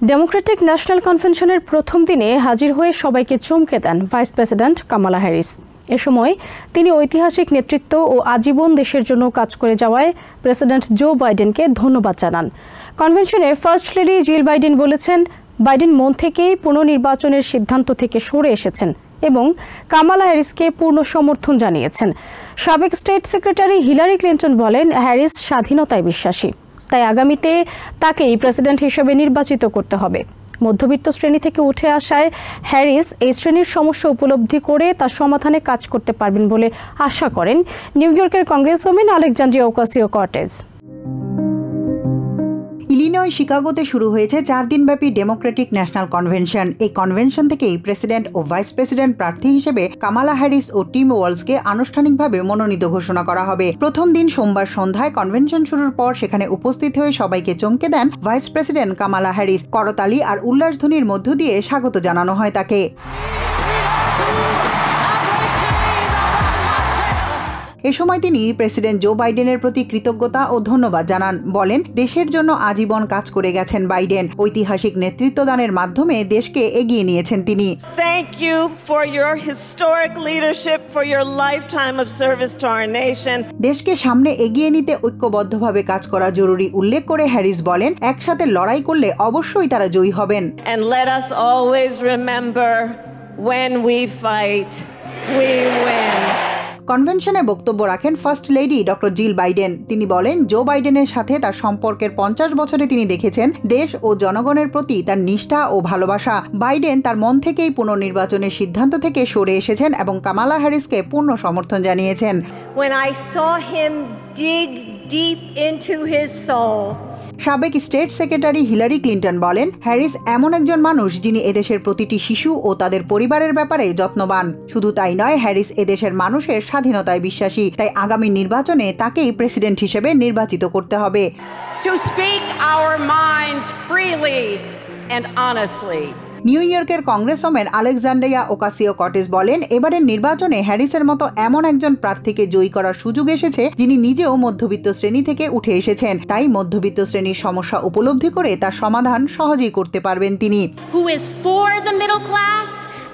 Democratic national কনভেনশনের প্রথম দিনে হাজির হয়ে সবাইকে চমকে দেন ভাইস প্রেসিডেন্ট কামালা হ্যারিস। এ সময় তিনি ঐতিহাসিক নেতৃত্ব ও আজীবন দেশের জন্য কাজ করে যাওয়ায় প্রেসিডেন্ট জো বাইডেনকে ধন্যবাদ জানান। কনভেনশনে ফার্স্ট লেডি জিল বাইডেন বলেছেন, বাইডেন মন থেকেই পুনর্নির্বাচনের সিদ্ধান্ত থেকে সরে এসেছেন এবং কামালা হ্যারিসকে পূর্ণ সমর্থন জানিয়েছেন। সাবেক স্টেট সেক্রেটারি হিলারি ক্লিন্টন বলেন, হ্যারিস স্বাধীনতায় বিশ্বাসী, তাই আগামীতে তাকেই প্রেসিডেন্ট হিসেবে নির্বাচিত করতে হবে। মধ্যবিত্ত শ্রেণী থেকে উঠে আসায় হ্যারিস এই শ্রেণীর সমস্যা উপলব্ধি করে তার সমাধানে কাজ করতে পারবেন বলে আশা করেন নিউ ইয়র্কের কংগ্রেসম্যান আলেকজান্দ্রিয়া ওকাসিও-কর্টেজ। ইলিনয় শিকাগোতে শুরু হয়েছে 4 দিনব্যাপী ডেমোক্রেটিক ন্যাশনাল কনভেনশন। এই কনভেনশন থেকেই প্রেসিডেন্ট ও ভাইস প্রেসিডেন্ট প্রার্থী হিসেবে কামালা হ্যারিস ও টিম ওয়ালজকে আনুষ্ঠানিকভাবে মনোনীত ঘোষণা করা হবে। প্রথম দিন সোমবার সন্ধ্যায় কনভেনশন শুরুর পর সেখানে উপস্থিত হয়ে সবাইকে চমকে দেন ভাইস প্রেসিডেন্ট কামালা হ্যারিস। করতালি আর উল্লাসধ্বনির মধ্য দিয়ে স্বাগত জানানো হয় তাকে। এ সময় তিনি প্রেসিডেন্ট জো বাইডেনের প্রতি কৃতজ্ঞতা ও ধন্যবাদ জানান। বলেন, দেশের জন্য আজীবন কাজ করে গেছেন বাইডেন। ঐতিহাসিক নেতৃত্বদানের মাধ্যমে দেশকে এগিয়ে নিয়েছেন তিনি। Thank you for your historic leadership, for your lifetime of service to our nation. দেশকে সামনে এগিয়ে নিতে ঐক্যবদ্ধভাবে কাজ করা জরুরি উল্লেখ করে হ্যারিস বলেন, একসাথে লড়াই করলে অবশ্যই তারা জয়ী হবেন। And let us always remember, when we fight, we win. কনভেনশনে বক্তব্য রাখেন first lady doctor Jill Biden. তিনি বলেন, জো বাইডেনের সাথে তার সম্পর্কের 50 বছরে তিনি দেখেছেন দেশ ও জনগণের প্রতি তার নিষ্ঠা ও ভালোবাসা। বাইডেন তার মন থেকেই পুনর্নির্বাচনের সিদ্ধান্ত থেকে সরে এসেছেন এবং কামালা হ্যারিসকে পূর্ণ সমর্থন জানিয়েছেন। When I saw him dig deep into his soul, সাবেক স্টেট সেক্রেটারি হিলারি ক্লিন্টন বলেন, হ্যারিস এমন একজন মানুষ যিনি এদেশের প্রতিটি শিশু ও তাদের পরিবারের ব্যাপারে যত্নবান। শুধু তাই নয়, হ্যারিস এদেশের মানুষের স্বাধীনতায় বিশ্বাসী, তাই আগামী নির্বাচনে তাকেই প্রেসিডেন্ট হিসেবে নির্বাচিত করতে হবে। To speak our minds freely and honestly. New ইয়র্কের কংগ্রেসম্যান আলেকজান্দ্রিয়া ওকাসিও-কর্টেজ বলেন, এবারের নির্বাচনে হ্যারিসের মতো এমন একজন প্রার্থীকে জয়ী করার সুযোগ এসেছে যিনি নিজেও মধ্যবিত্ত শ্রেণী থেকে উঠে এসেছেন। তাই মধ্যবিত্ত শ্রেণীর সমস্যা উপলব্ধি করে তার সমাধান সহজেই করতে পারবেন তিনি। Who is for the middle class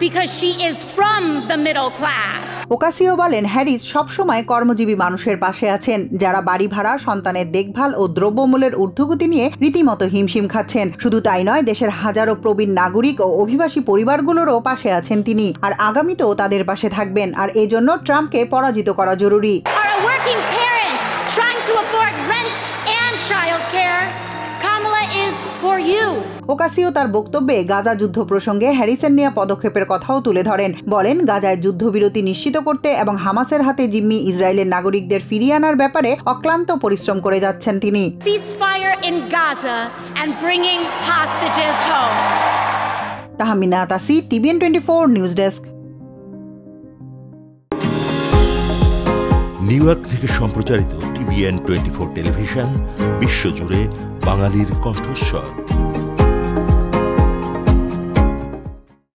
because she is from the middle class. Ocasio বলেন, হ্যারিস সবসময় কর্মজীবী মানুষের পাশে আছেন, যারা বাড়ি ভাড়া, সন্তানের দেখভাল ও দ্রব্যমূল্যের ঊর্ধ্বগতি নিয়ে রীতিমতো হিমশিম খাচ্ছেন। শুধু তাই নয়, দেশের হাজারো প্রবীণ নাগরিক ও অভিবাসী পরিবারগুলোরও পাশে আছেন তিনি, আর আগামীতেও তাদের পাশে থাকবেন। আর এজন্য ট্রাম্পকে পরাজিত করা জরুরি। Are working parents trying to afford rent and childcare? Kamala is for you. Ocasio তার বক্তব্যে গাজা যুদ্ধ প্রসঙ্গে হ্যারিসের নেওয়া পদক্ষেপের কথাও তুলে ধরেন। বলেন, গাজায় যুদ্ধবিরতি নিশ্চিত করতে এবং হামাসের হাতে জিম্মি ইসরায়েলের নাগরিকদের ফিরিয়ে আনার ব্যাপারে অক্লান্ত পরিশ্রম করে যাচ্ছেন তিনি। Ceasefire in Gaza and bringing hostages home. Tahmina Tashi, TVN 24 news desk. New York থেকে সম্প্রচারিত TVN 24 টেলিভিশন বিশ্বজুড়ে বাঙালির কণ্ঠস্বর।